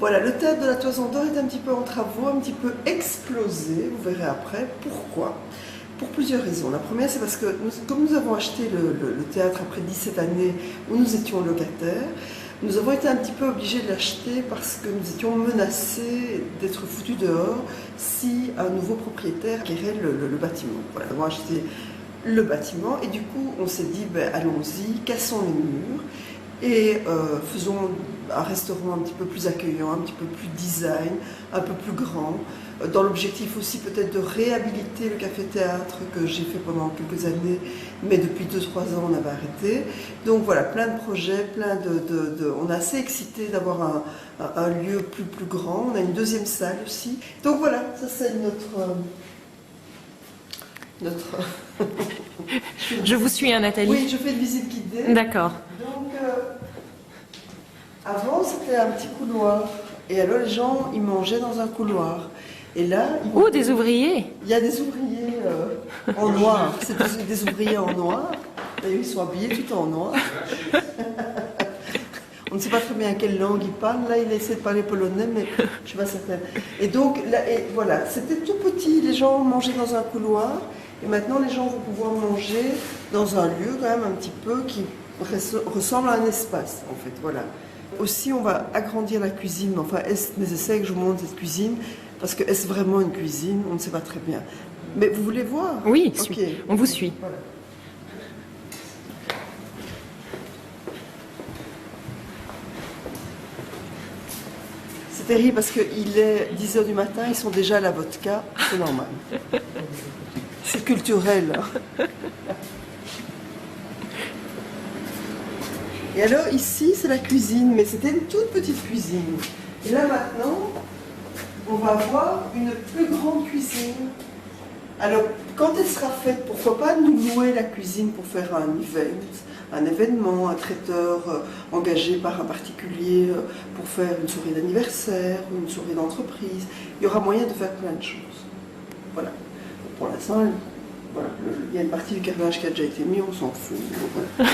Voilà, le théâtre de la Toison d'Or est un petit peu en travaux, un petit peu explosé, vous verrez après pourquoi. Pour plusieurs raisons. La première, c'est parce que comme nous avons acheté le théâtre après 17 années où nous étions locataires, nous avons été un petit peu obligés de l'acheter parce que nous étions menacés d'être foutus dehors si un nouveau propriétaire acquérait le bâtiment. Voilà, nous avons acheté le bâtiment et du coup on s'est dit ben, allons-y, cassons les murs et faisons un restaurant un petit peu plus accueillant, un petit peu plus design, un peu plus grand, dans l'objectif aussi peut-être de réhabiliter le café-théâtre que j'ai fait pendant quelques années, mais depuis 2-3 ans on avait arrêté. Donc voilà, plein de projets, on est assez excités d'avoir un lieu plus grand. On a une deuxième salle aussi. Donc voilà, ça c'est notre... Je vous suis, Nathalie. Oui, je fais une visite guidée. D'accord. Donc, avant, c'était un petit couloir. Et alors, les gens, ils mangeaient dans un couloir. Et là... Oh, des ouvriers! Il y a des ouvriers en noir. C'est des ouvriers en noir. D'ailleurs, ils sont habillés tout en noir. On ne sait pas très bien quelle langue ils parlent. Là, il essaie de parler polonais, mais je ne suis pas certaine. Et donc, là, voilà, c'était tout petit. Les gens mangeaient dans un couloir. Et maintenant, les gens vont pouvoir manger dans un lieu quand même un petit peu qui ressemble à un espace, en fait. Voilà. Aussi, on va agrandir la cuisine. Enfin, est-ce nécessaire que je vous montre cette cuisine? Parce que est-ce vraiment une cuisine? On ne sait pas très bien. Mais vous voulez voir? Oui, okay. On vous suit. Voilà. C'est terrible parce qu'il est 10h du matin, ils sont déjà à la vodka, c'est normal. C'est culturel. Et alors ici, c'est la cuisine, mais c'était une toute petite cuisine. Et là maintenant, on va avoir une plus grande cuisine. Alors, quand elle sera faite, pourquoi pas nous louer la cuisine pour faire un événement, un traiteur engagé par un particulier pour faire une soirée d'anniversaire ou une soirée d'entreprise. Il y aura moyen de faire plein de choses. Voilà. Pour l'instant, voilà, il y a une partie du carrelage qui a déjà été mis, on s'en fout. Voilà.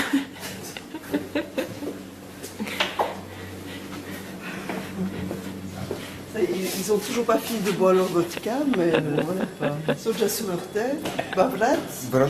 Ils n'ont toujours pas fini de boire leur vodka, mais voilà. Ils sont déjà sur leur tête. Bah, Vlad. Voilà.